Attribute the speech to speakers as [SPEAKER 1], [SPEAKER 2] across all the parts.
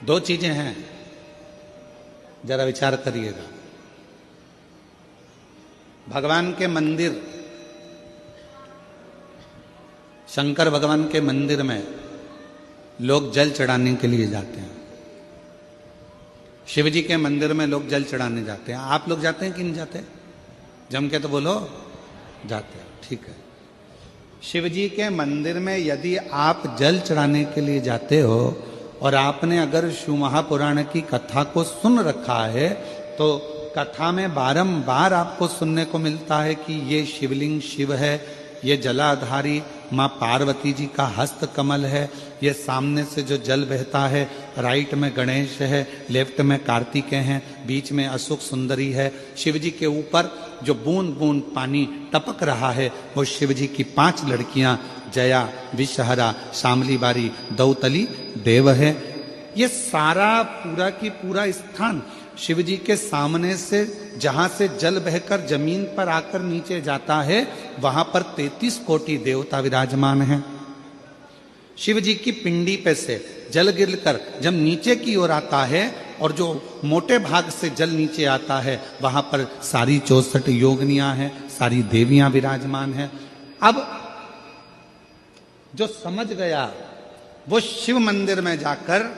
[SPEAKER 1] दो चीजें हैं, जरा विचार करिएगा। भगवान के मंदिर, शंकर भगवान के मंदिर में लोग जल चढ़ाने के लिए जाते हैं। शिव जी के मंदिर में लोग जल चढ़ाने जाते हैं। आप लोग जाते हैं कि नहीं जाते? जम के तो बोलो, जाते हैं। ठीक है। शिव जी के मंदिर में यदि आप जल चढ़ाने के लिए जाते हो और आपने अगर शिव महापुराण की कथा को सुन रखा है, तो कथा में बारंबार आपको सुनने को मिलता है कि ये शिवलिंग शिव है, ये जलाधारी माँ पार्वती जी का हस्त कमल है, ये सामने से जो जल बहता है, राइट में गणेश है, लेफ्ट में कार्तिकेय हैं, बीच में अशोक सुंदरी है। शिव जी के ऊपर जो बूंद बूंद पानी टपक रहा है वो शिव जी की 5 लड़कियां जया, विषहरा, शामली बारी, दौतली, देव है। ये सारा पूरा की पूरा स्थान शिव जी के सामने से, जहां से जल बहकर जमीन पर आकर नीचे जाता है, वहां पर 33 कोटि देवता विराजमान हैं। शिव जी की पिंडी पे से जल गिरकर जब नीचे की ओर आता है और जो मोटे भाग से जल नीचे आता है, वहां पर सारी 64 योगिनियां हैं, सारी देवियां विराजमान हैं। अब जो समझ गया वो शिव मंदिर में जाकर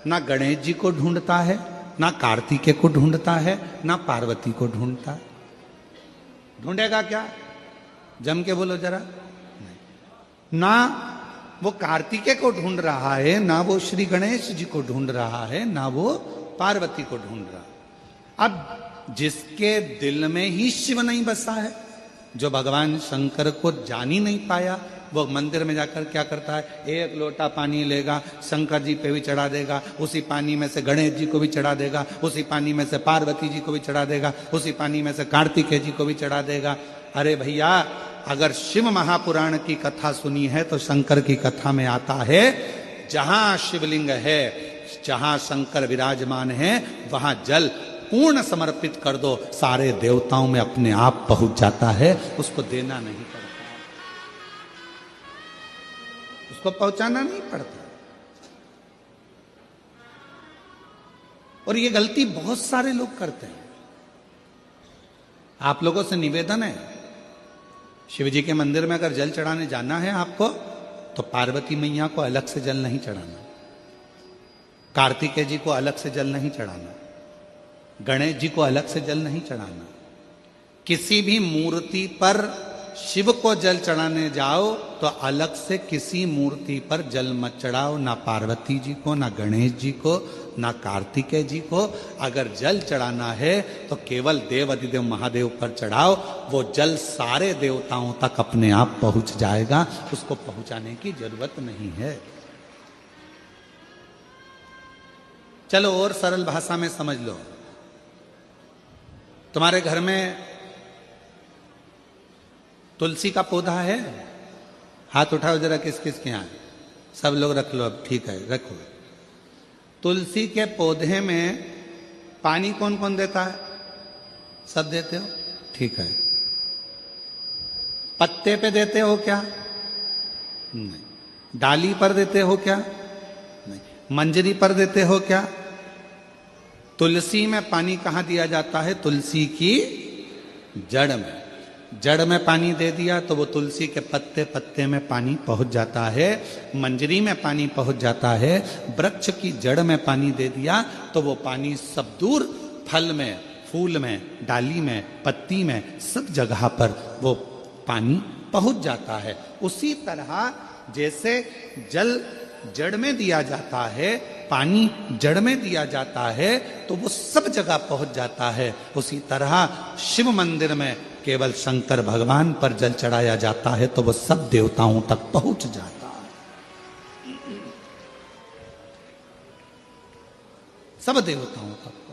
[SPEAKER 1] ना गणेश जी को ढूंढता है, ना कार्तिकेय को ढूंढता है, ना पार्वती को ढूंढता है। ढूंढेगा क्या? जम के बोलो जरा। ना वो कार्तिकेय को ढूंढ रहा है, ना वो श्री गणेश जी को ढूंढ रहा है, ना वो पार्वती को ढूंढ रहा है। अब जिसके दिल में ही शिव नहीं बसा है, जो भगवान शंकर को जान ही नहीं पाया, वो मंदिर में जाकर क्या करता है? एक लोटा पानी लेगा, शंकर जी पे भी चढ़ा देगा, उसी पानी में से गणेश जी को भी चढ़ा देगा, उसी पानी में से पार्वती जी को भी चढ़ा देगा, उसी पानी में से कार्तिकेय जी को भी चढ़ा देगा। अरे भैया, अगर शिव महापुराण की कथा सुनी है तो शंकर की कथा में आता है, जहां शिवलिंग है, जहां शंकर विराजमान है, वहां जल पूर्ण समर्पित कर दो, सारे देवताओं में अपने आप पहुंच जाता है। उसको देना नहीं पड़ता, उसको पहुंचाना नहीं पड़ता। और ये गलती बहुत सारे लोग करते हैं। आप लोगों से निवेदन है, शिव जी के मंदिर में अगर जल चढ़ाने जाना है आपको, तो पार्वती मैया को अलग से जल नहीं चढ़ाना, कार्तिकेय जी को अलग से जल नहीं चढ़ाना, गणेश जी को अलग से जल नहीं चढ़ाना। किसी भी मूर्ति पर शिव को जल चढ़ाने जाओ तो अलग से किसी मूर्ति पर जल मत चढ़ाओ, ना पार्वती जी को, ना गणेश जी को, ना कार्तिकेय जी को। अगर जल चढ़ाना है तो केवल देव अधिदेव महादेव पर चढ़ाओ, वो जल सारे देवताओं तक अपने आप पहुंच जाएगा, उसको पहुंचाने की जरूरत नहीं है। चलो और सरल भाषा में समझ लो। तुम्हारे घर में तुलसी का पौधा है? हाथ उठाओ जरा, किस किस के यहाँ? सब लोग रख लो। अब ठीक है, रखो। तुलसी के पौधे में पानी कौन कौन देता है? सब देते हो? ठीक है। पत्ते पे देते हो क्या? नहीं। डाली पर देते हो क्या? नहीं। मंजरी पर देते हो क्या? तुलसी में पानी कहां दिया जाता है? तुलसी की जड़ में। जड़ में पानी दे दिया तो वो तुलसी के पत्ते पत्ते में पानी पहुंच जाता है, मंजरी में पानी पहुंच जाता है। वृक्ष की जड़ में पानी दे दिया तो वो पानी सब दूर फल में, फूल में, डाली में, पत्ती में, सब जगह पर वो पानी पहुंच जाता है। उसी तरह जैसे जल जड़ में दिया जाता है, पानी जड़ में दिया जाता है, तो वो सब जगह पहुंच जाता है। उसी तरह शिव मंदिर में केवल शंकर भगवान पर जल चढ़ाया जाता है तो वो सब देवताओं तक पहुंच जाता है, सब देवताओं तक।